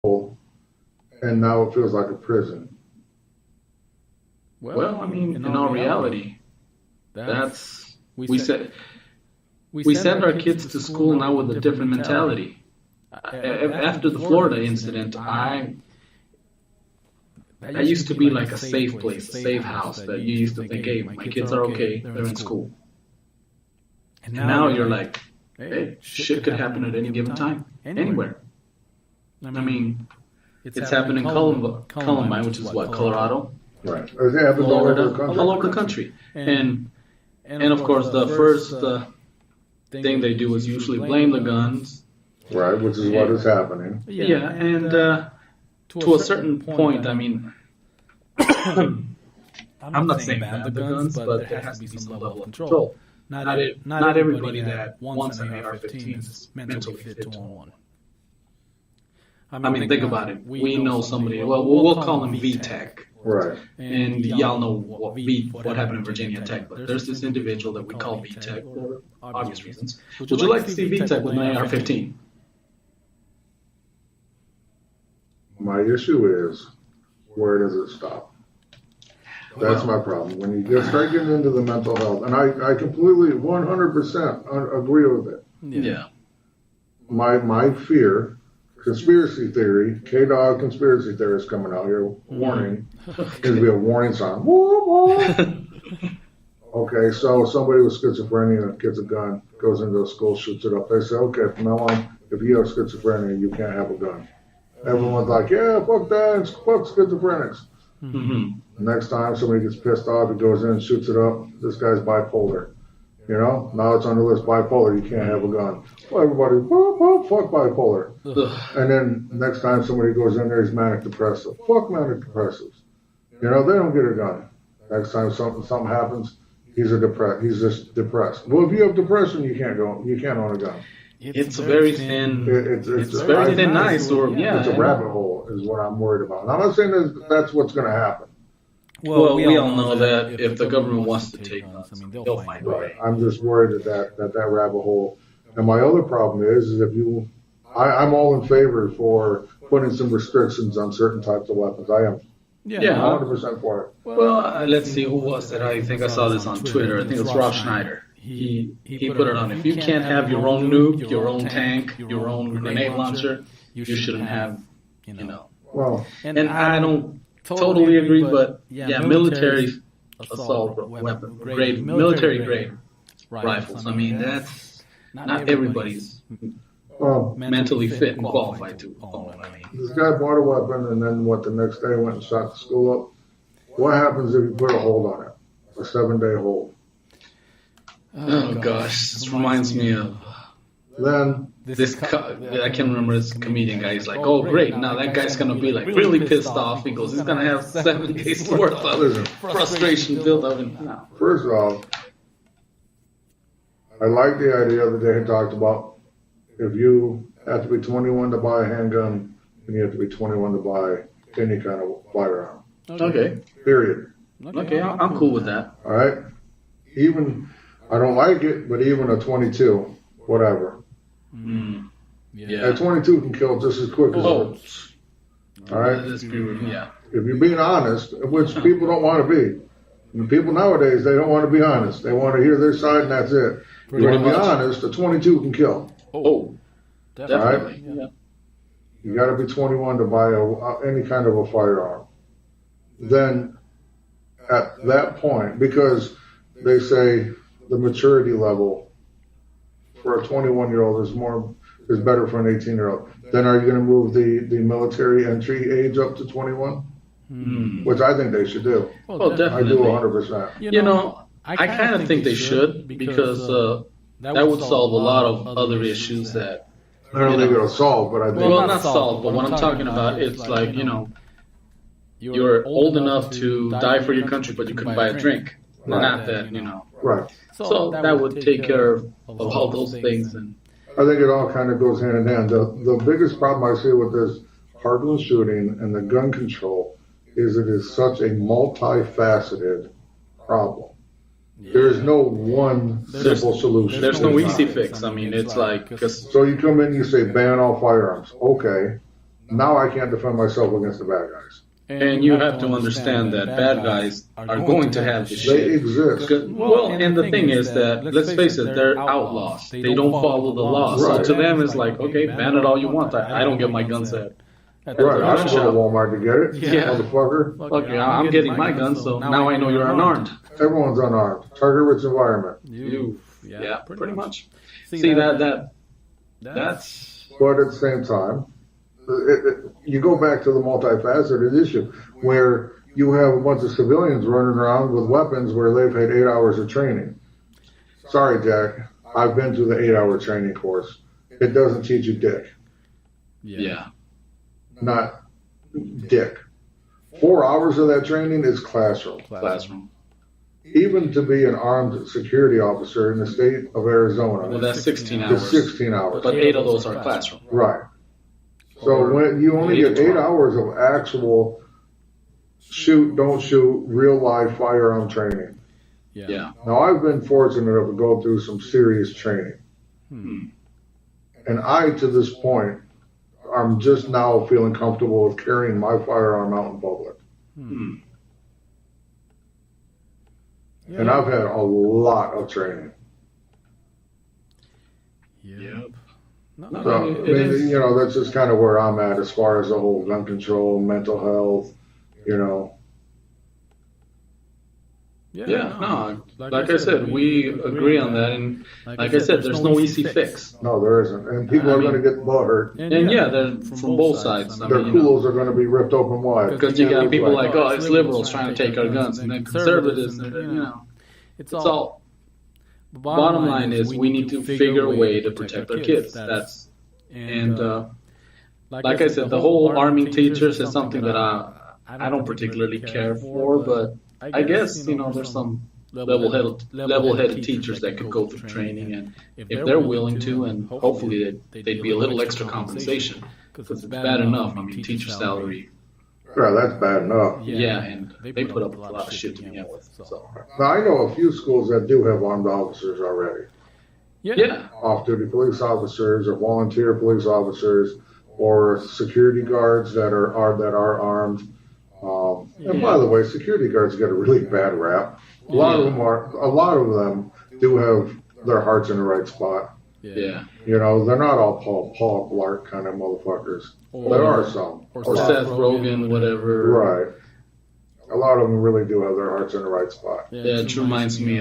and now it feels like a prison. Well, I mean, in all reality, that's we send our kids to school now with a different mentality. After the Florida incident, that used to be like a safe place, a safe house that you used to think, hey, my kids are okay, they're in school. And now you're like, hey, shit could happen at any given time, anywhere. I mean, it's happened in Columbine, which is what, Colorado? Right. It happens Florida, all over the country. And of course, the first thing they do is usually blame the guns. Right, which is what is happening. Yeah, and to a certain point, I mean, I'm not saying ban the guns, but there has to be some level of control. Not everybody that wants an AR-15 is mentally fit to own one. I mean, think about it. We know somebody, well, we'll call him V-Tech. Right. And y'all know what happened in Virginia Tech, but there's this individual that we call V-Tech for obvious reasons. Would you like to see V-Tech with an AR-15? My issue is, where does it stop? That's my problem. When you start getting into the mental health, and I completely 100% agree with it. Yeah. My fear, conspiracy theory, K-Dog conspiracy theorist coming out here, warning, is to be a warning sign. Okay, so somebody with schizophrenia gets a gun, goes into a school, shoots it up. They say, okay, from now on, if you have schizophrenia, you can't have a gun. Everyone's like, yeah, fuck that, fuck schizophrenics. Mm-hmm. Next time somebody gets pissed off, he goes in and shoots it up. This guy's bipolar. You know, now it's on the list, bipolar, you can't have a gun. Well, everybody, fuck bipolar. And then next time somebody goes in there, he's manic depressive. Fuck manic depressives. You know, they don't get a gun. Next time something happens, he's just depressed. Well, if you have depression, you can't own a gun. It's a very thin. It's very thin ice, or yeah, it's a rabbit hole, is what I'm worried about. And I'm not saying that's what's going to happen. Well, we all know that if the government wants to take us, I mean, they'll find a way. I'm just worried that rabbit hole. And my other problem is if I'm all in favor for putting some restrictions on certain types of weapons. I am. Yeah, 100% for it. Well, let's see, who was it? I think I saw this on Twitter. I think it's Rob Schneider. He put it on. If you can't have your own nuke, your own tank, your own grenade launcher, you shouldn't have, you know. Well, and I don't totally agree, but yeah, military assault weapon grade, military grade rifles. I mean, that's not everybody's mentally fit and qualified to own it. I mean, this guy bought a weapon, and then the next day went and shot the school up. What happens if you put a hold on it? A 7-day hold. Oh gosh, this reminds me of this. I can't remember this comedian guy. He's like, "Oh great, now that guy's gonna be like really pissed off." He goes, "He's gonna have 7 days worth of frustration built up." First off, I like the idea that they had talked about. If you have to be 21 to buy a handgun, and you have to be 21 to buy any kind of firearm. Okay. Period. Okay, I'm cool with that. All right. Even. I don't like it, but even a 22, whatever. Yeah. A 22 can kill just as quick as a. All right? Yeah. If you're being honest, which people don't want to be. And people nowadays, they don't want to be honest. They want to hear their side and that's it. You want to be honest, a 22 can kill. Oh, definitely. All right? Yeah. You got to be 21 to buy any kind of a firearm. Then, at that point, because they say the maturity level for a 21-year-old is better for an 18-year-old. Then are you going to move the military entry age up to 21? Which I think they should do. Well, definitely. I do 100%. You know, I kind of think they should because that would solve a lot of other issues that. I don't think it'll solve, but I think. Well, not solve, but what I'm talking about, it's like, you know, you're old enough to die for your country, but you couldn't buy a drink. Right. Not that, you know. Right. So that would take care of all those things. And I think it all kind of goes hand in hand. The biggest problem I see with this Parkland shooting and the gun control is it is such a multifaceted problem. Yeah. There's no one simple solution. There's no easy fix. I mean, it's like... So you come in and you say ban all firearms. Okay. now I can't defend myself against the bad guys. And you have to understand that bad guys are going to have this They shit. exist. Well, and the thing is that, let's face it, they're outlaws. They don't follow the law. So Right. to them, it's like, okay, ban it all you want. I don't get my guns at. Right, I don't go to Walmart to get it, Yeah. motherfucker. Fuck you, I'm getting my gun, so now I know you're unarmed. Everyone's unarmed. Target-rich environment. Yeah, pretty much. See, that's... But at the same time, you go back to the multifaceted issue where you have a bunch of civilians running around with weapons where they've had 8 hours of training. Sorry, Jack. I've been through the 8-hour training course. It doesn't teach you dick. Yeah. Not dick. 4 hours of that training is classroom. Classroom. Even to be an armed security officer in the state of Arizona, Well, that's 16 it's hours. 16 hours. But 8 of those are classroom. Right. So when you only get 8 hours of actual shoot, don't shoot, real life firearm training. Yeah. Now I've been fortunate enough to go through some serious training. And I, to this point, I'm just now feeling comfortable with carrying my firearm out in public. And I've had a lot of training. Yep. So, I mean, you know, that's just kind of where I'm at as far as the whole gun control, mental health, you know. Yeah, no, like I said, we agree on that, and like I said, there's no easy fix. No, there isn't. And people are going to get butthurt. And yeah, they're from both sides. I Their mean, you know, coolos are going to be ripped open wide. because you got people like, oh, it's liberals trying to take our guns, and then conservatives, and then, you know, it's all. Bottom line is, we need to figure a way to protect our kids. That's and like I said, the whole arming teachers is something that I don't particularly care for, but I guess, you know, there's some level-headed teachers that could go through training, and if they're willing to, and hopefully they'd be a little extra compensation, because it's bad enough. I mean, teacher salary. Yeah, that's bad enough. Yeah, and they put up a lot of shit to begin with. So Now, I know a few schools that do have armed officers already. yeah, Off-duty police officers or volunteer police officers or security guards that are armed. And by the way, security guards get a really bad rap. A lot of them do have their hearts in the right spot. yeah. You know, they're not all Paul Blart kind of motherfuckers. There are some. Or Seth Rogen, whatever. Right. A lot of them really do have their hearts in the right spot. Yeah, it reminds me.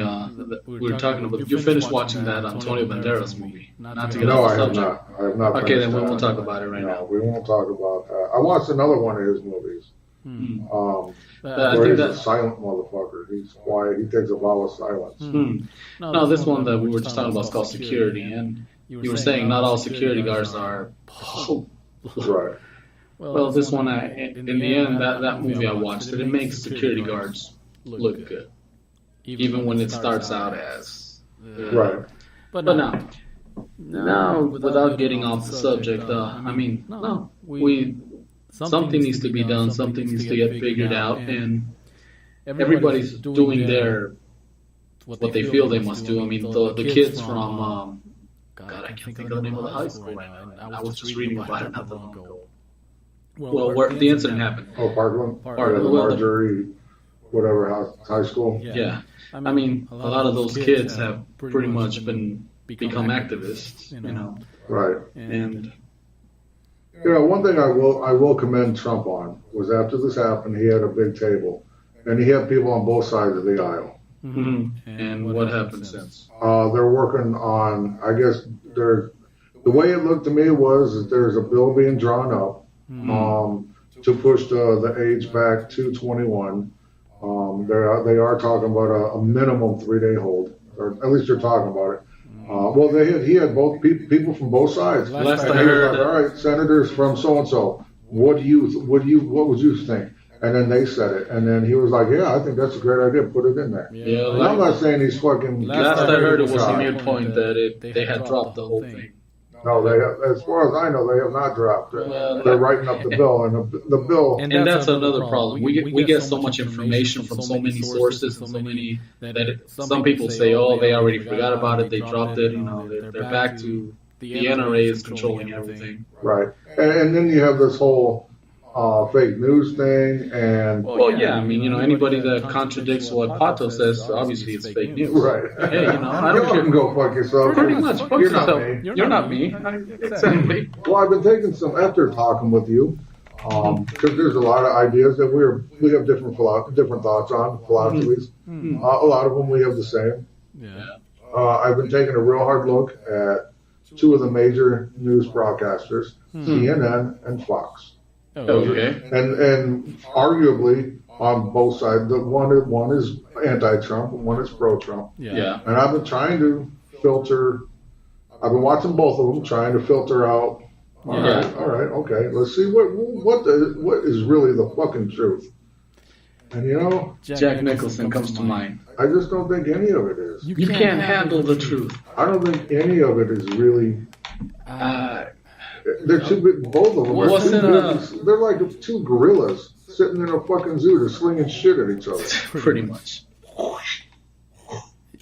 We were talking about. You finished watching that Antonio Banderas movie. Not to get No, off I the have subject. not. I have not. Okay, then finished we that. won't talk about it right No, now. we won't talk about that. I watched another one of his movies. I Where think he's that. a silent motherfucker. He's quiet. He takes a vow of silence. No, this one that we were just talking about is called Security, and you were saying not all security guards are. Right. Well, this one, in the end, that movie I watched, it makes security guards look good, even when it starts out as. Right. But now, without getting off the subject, I mean, no, something needs to be done, something needs to get figured out, and everybody's doing what they feel they must do. I mean, the kids from, God, I can't think of the name of the high school right now. I was just reading about it not that long ago. Well, where the incident happened. Oh, Parkland? Parkland. The Marjorie, whatever, high school? Yeah. I mean, a lot of those kids have pretty much become activists, you know. Right. And You know, one thing I will commend Trump on was after this happened, he had a big table, and he had people on both sides of the aisle. and what happened since? They're working on, I guess, the way it looked to me was that there's a bill being drawn up to push the age back to 21. They are talking about a minimum 3-day hold, or at least they're talking about it. Well, he had both people from both sides. Last and I he was heard, like, all right, senators from so and so, what would you think? And then they said it, and then he was like, yeah, I think that's a great idea. Put it in there. Yeah, And I'm not saying he's fucking. last I heard, it was a mere point that they had dropped the whole thing. No, as far as I know, they have not dropped it. Well, They're writing up the bill, and the bill. And that's another problem. We get so much information from so many sources and so many that some people say, oh, they already forgot about it, they dropped it, you know, they're back to the NRA is controlling everything. Right. And then you have this whole fake news thing, and well, yeah, I mean, anybody that contradicts what Pato says, obviously it's fake news. Right. Hey, I don't care. You can go fuck yourself. Pretty much, fuck You're yourself. not me. You're not me. Exactly. Well, I've been taking some after talking with you, because there's a lot of ideas that we have different thoughts on, philosophies. Mm-hmm. A lot of them we have the same. Yeah. I've been taking a real hard look at two of the major news broadcasters, CNN and Fox. Okay. And arguably on both sides, one is anti-Trump and one is pro-Trump. Yeah. And I've been trying to filter. I've been watching both of them, trying to filter out. All right, okay. Let's see what is really the fucking truth. And Jack Nicholson comes to mind. I just don't think any of it is. You can't handle the truth. I don't think any of it is really. They're too big. Both of them are too big. They're like two gorillas sitting in a fucking zoo, just slinging shit at each other. Pretty much.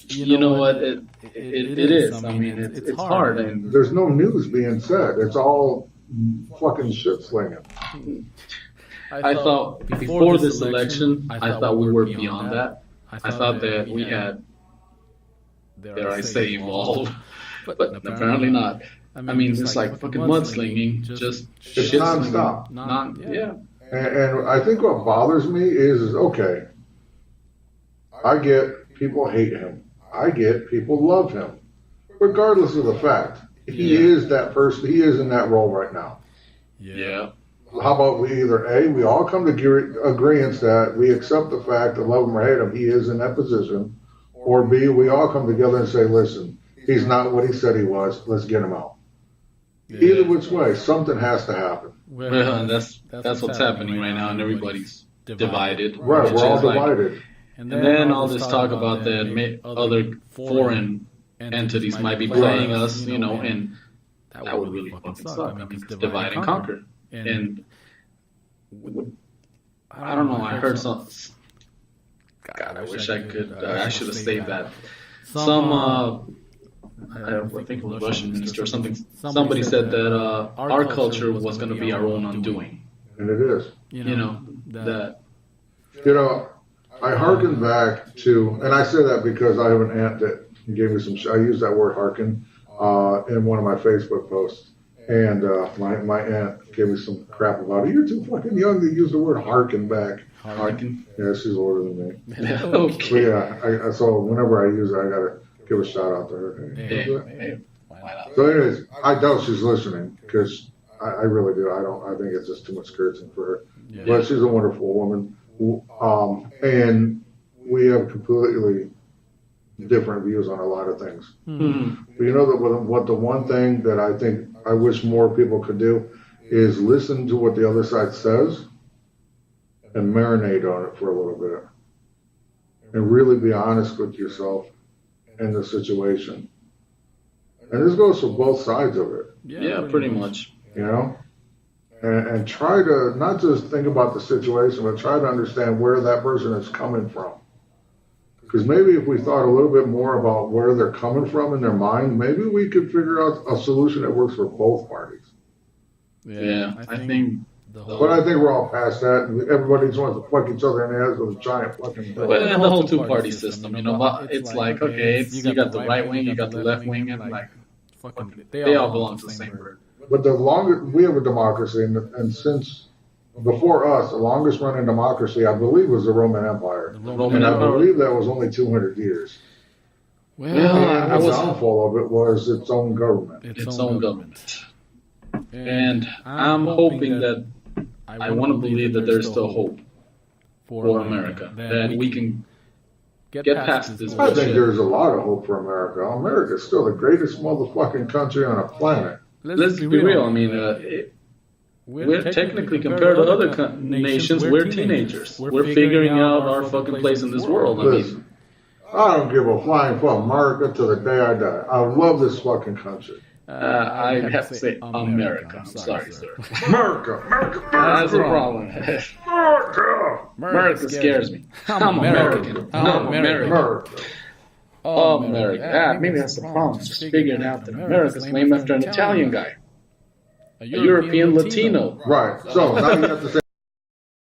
You know what? It is. I mean, it's hard. And there's no news being said. It's all fucking shit slinging. I thought before this election, I thought we were beyond that. I thought that we had, dare I say, evolved, but apparently not. I mean, it's like fucking mudslinging, just it's shit nonstop. Yeah. And I think what bothers me is okay. I get people hate him. I get people love him, regardless of the fact he is that person. He is in that role right now. Yeah. How about we we all come to agreement that we accept the fact that love him or hate him, he is in that position, or B, we all come together and say, listen, he's not what he said he was. Let's get him out. Yeah. Either which way, something has to happen. Well, that's what's happening right now, and everybody's divided. Right, we're all divided. And then all this talk about that other foreign entities might be playing us, and that would really fucking suck. I mean, it's divide and conquer. And I don't know, I heard some. God, I wish I could. I should have saved that. I think it was a Russian minister or something. Somebody said that our culture was going to be our own undoing. And it is. That. I hearken back to, and I say that because I have an aunt that gave me some. I use that word hearken in one of my Facebook posts. And my aunt gave me some crap about it. You're too fucking young to use the word harken back. Harken? Yeah, she's older than me. Okay. But yeah, so whenever I use it, I gotta give a shout out to her. Hey, why not? So anyways, I doubt she's listening because I really do. I think it's just too much cursing for her. Yeah. But she's a wonderful woman. And we have completely different views on a lot of things. Mm-hmm. But what the one thing that I think I wish more people could do is listen to what the other side says and marinate on it for a little bit and really be honest with yourself in the situation. And this goes for both sides of it. Yeah, pretty much. And try to not just think about the situation, but try to understand where that person is coming from. Because maybe if we thought a little bit more about where they're coming from in their mind, maybe we could figure out a solution that works for both parties. Yeah, I think. But I think we're all past that. Everybody just wants to fuck each other in the heads with a giant fucking. But and the whole two-party system, it's like okay, you got the right wing, you got the left wing, and like they all belong to the same group. But the longer we have a democracy, and since before us, the longest running democracy, I believe, was the Roman Empire. And I believe that was only 200 years. Well, the downfall of it was its own government. Its own government. And I'm hoping that I want to believe that there's still hope for America, that we can get past this bullshit. I think there's a lot of hope for America. America's still the greatest motherfucking country on the planet. Let's be real. I mean, we're technically, compared to other nations, we're teenagers. We're figuring out our fucking place in this world. Listen, I don't give a flying fuck America till the day I die. I love this fucking country. I have to say America. I'm sorry, sir. America. That's a problem. America scares me. I'm American. I'm American. America. Maybe that's the problem. Just figuring out that America's named after an Italian guy, a European Latino. Right. So now you have to say.